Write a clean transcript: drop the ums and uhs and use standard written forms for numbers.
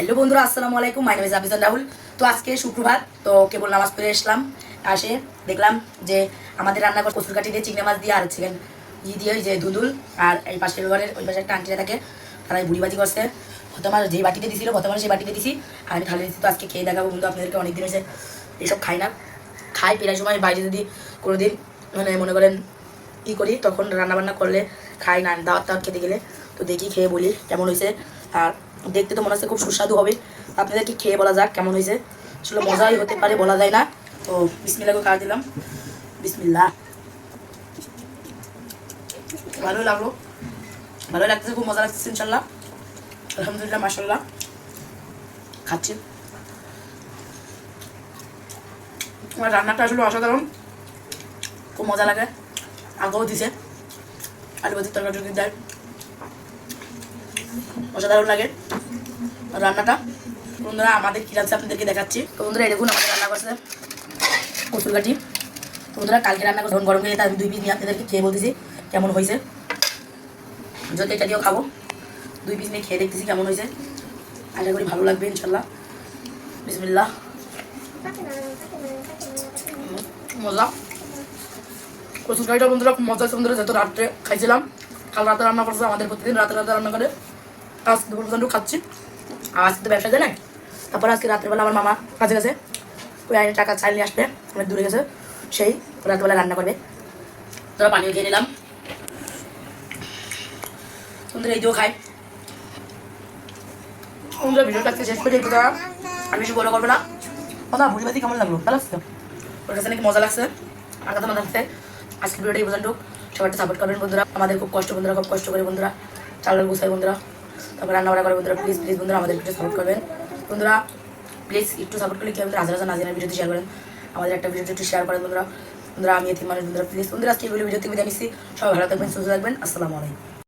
Hello বন্ধুরা, আসসালামু আলাইকুম। My name is Afijan Rahul. তো আজকে শুক্রবার, তো কেবল নামাজ পড়ে আসলাম। আসে দেখলাম যে আমাদের রান্না করে কচুর কাঠি দিয়ে চিংড়ি মাছ দিয়ে আর চিকেন দিয়ে ওই যে দুদুল আর এই পাশের ঘরের ওই পাশে একটা আন্টিরা থাকে, তারা বুড়ি বাজি করছে। প্রথমবার যেই বাটিতে দিছিল প্রথমবার সেই বাটিতে দিছি, আর আমি থালে দিচ্ছি। তো আজকে খেয়ে দেখাবো বন্ধু আপনাদেরকে। অনেকদিন হয়েছে এইসব খাই না। খাই প্রায় সময় বাইরে, যদি কোনোদিন মানে মনে করেন ই করি তখন রান্নাবান্না করলে খাই না, দাওয়াত টাওয়াত খেতে গেলে। তো দেখি খেয়ে বলি কেমন হয়েছে। আর দেখতে তো মনে হচ্ছে খুব সুস্বাদু হবে। আপনাদেরকে খেয়ে বলা যাক কেমন হয়েছে। আসলে মজাই হতে পারে, বলা যায় না। তো বিসমিল্লাহকে খাওয়া দিলাম। বিসমিল্লাহ। ভালোই লাগলো, ভালোই লাগতেছে, খুব মজা লাগতেছে ইনশাল্লাহ। আলহামদুলিল্লাহ, মাশাল্লাহ। খাচ্ছি। আমার রান্নাটা আসলে অসাধারণ, খুব মজা লাগে। আগেও দিছে আলু ভাজির তরকারি দেয়, অসাধারণ লাগে রান্নাটা। বন্ধুরা আমাদের কী লাগছে আপনাদেরকে দেখাচ্ছি। তো বন্ধুরা এই দেখুন আমাদের রান্না করছে কচুর কাঠি। তো বন্ধুরা কালকে রান্না করে গরম করে আমি 2 পিস নিয়ে আপনাদেরকে খেয়ে বলতেছি কেমন হয়েছে। যদি এটা দিয়েও খাবো, 2 পিস নিয়ে খেয়ে দেখতেছি কেমন হয়েছে। আশা করি ভালো লাগবে ইনশাল্লাহ। বিসমিল্লাহ। মজা কচুর কাঠিটা বন্ধুরা খুব মজা আছে বন্ধুরা। যত রাত্রে খাইছিলাম, কাল রাতে রান্না করছে আমাদের, প্রতিদিন রাতে রাতে রান্না করে। আজ দুপুর পর্যন্ত খাচ্ছি। আর আজকে তো ব্যবসা যায় না, তারপর আজকে রাত্রেবেলা আমার মামা কাছে গেছে, ওই আইনে টাকা চাইল নিয়ে আসবে, অনেক দূরে গেছে, সেই রাত্রেবেলা রান্না করবে। তোরা পানিও খেয়ে নিলাম বন্ধুরা, এই দিয়েও খাই বন্ধুরা। ভিডিওটা আজকে শেষ করে দিতে তারা, আমি বেশি বড় করবো না। কথা ভুড়ি বাতি কেমন লাগলো? ভালো লাগছে, ওর কাছে নাকি মজা লাগছে, আমার কাছে মজা লাগছে। আজকে ভিডিওটা এই পর্যন্ত। সবাই সাপোর্ট করবেন বন্ধুরা। আমাদের খুব কষ্ট বন্ধুরা, খুব কষ্ট করে বন্ধুরা চাল গুছাই বন্ধুরা, তারপর রান্না বান্না করে বন্ধুরা। প্লিজ প্লিজ বন্ধুরা আমাদের একটু সাপোর্ট করবেন বন্ধুরা। প্লিজ একটু সাপোর্ট করলে কি বন্ধুরা, হাজার হাজার নাজিনা ভিডিওটি শেয়ার করেন, আমাদের একটা ভিডিও একটু শেয়ার করেন বন্ধুরা। বন্ধুরা আমি এতে মানুষ বন্ধুরা, প্লিজ বন্ধুরা আজকে ভিডিও থেকে বিদায় নিচ্ছি। সবাই ভালো থাকবেন, সুস্থ থাকবেন। আসসালামু আলাইকুম।